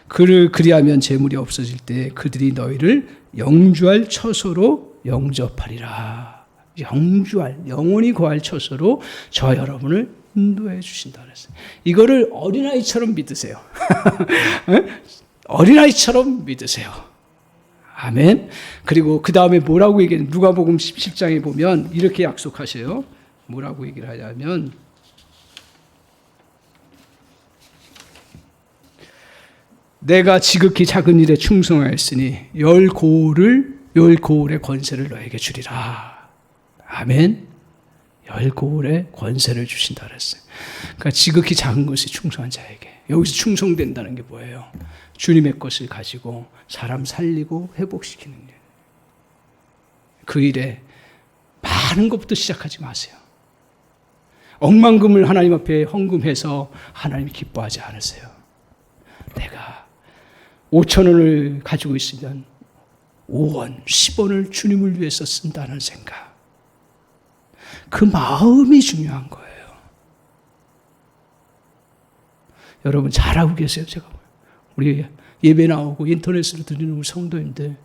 그를 그리하면 제물이 없어질 때 그들이 너희를 영주할 처소로 영접하리라. 영주할, 영원히 거할 처소로 저와 여러분을 인도해 주신다 그랬어요. 이거를 어린아이처럼 믿으세요. 어린아이처럼 믿으세요. 아멘. 그리고 그 다음에 뭐라고 얘기해요? 누가복음 17장에 보면 이렇게 약속하세요. 뭐라고 얘기를 하냐면 내가 지극히 작은 일에 충성하였으니 열 고울의 권세를 너에게 주리라. 아멘. 열 고울의 권세를 주신다 그랬어요. 그러니까 지극히 작은 것에 충성한 자에게. 여기서 충성된다는 게 뭐예요? 주님의 것을 가지고 사람 살리고 회복시키는 일. 그 일에 많은 것부터 시작하지 마세요. 억만금을 하나님 앞에 헌금해서 하나님 기뻐하지 않으세요. 내가 5,000원을 가지고 있으면 5원, 10원을 주님을 위해서 쓴다는 생각. 그 마음이 중요한 거예요. 여러분 잘하고 계세요. 제가 우리 예배 나오고 인터넷으로 드리는 우리 성도인들,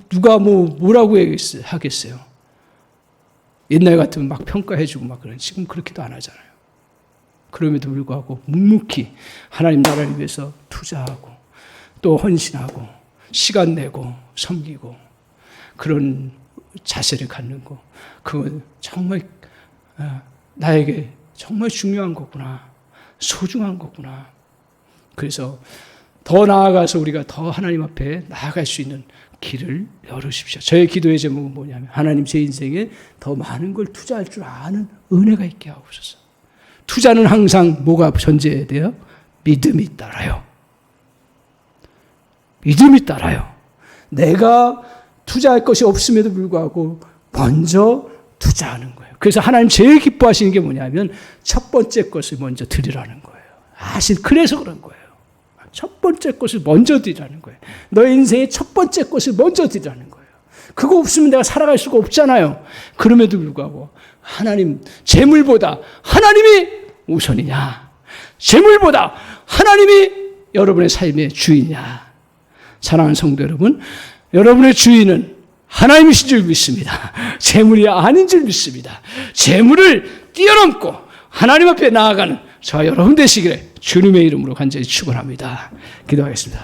누가 뭐라고 하겠어요? 옛날 같으면 막 평가해주고 막 그런, 지금 그렇게도 안 하잖아요. 그럼에도 불구하고 묵묵히 하나님 나라를 위해서 투자하고 또 헌신하고 시간 내고 섬기고 그런 자세를 갖는 거, 그건 정말 나에게 정말 중요한 거구나, 소중한 거구나. 그래서 더 나아가서 우리가 더 하나님 앞에 나아갈 수 있는 길을 열으십시오. 저의 기도의 제목은 뭐냐면 하나님 제 인생에 더 많은 걸 투자할 줄 아는 은혜가 있게 하옵소서. 투자는 항상 뭐가 전제해야 돼요? 믿음이 따라요. 믿음이 따라요. 내가 투자할 것이 없음에도 불구하고 먼저 투자하는 거예요. 그래서 하나님 제일 기뻐하시는 게 뭐냐면 첫 번째 것을 먼저 드리라는 거예요. 그래서 그런 거예요. 첫 번째 것을 먼저 드리라는 거예요. 너의 인생의 첫 번째 것을 먼저 드리라는 거예요. 그거 없으면 내가 살아갈 수가 없잖아요. 그럼에도 불구하고 하나님, 재물보다 하나님이 우선이냐? 재물보다 하나님이 여러분의 삶의 주인이냐? 사랑하는 성도 여러분, 여러분의 주인은 하나님이신 줄 믿습니다. 재물이 아닌 줄 믿습니다. 재물을 뛰어넘고 하나님 앞에 나아가는 저와 여러분 되시기를 주님의 이름으로 간절히 축원합니다. 기도하겠습니다.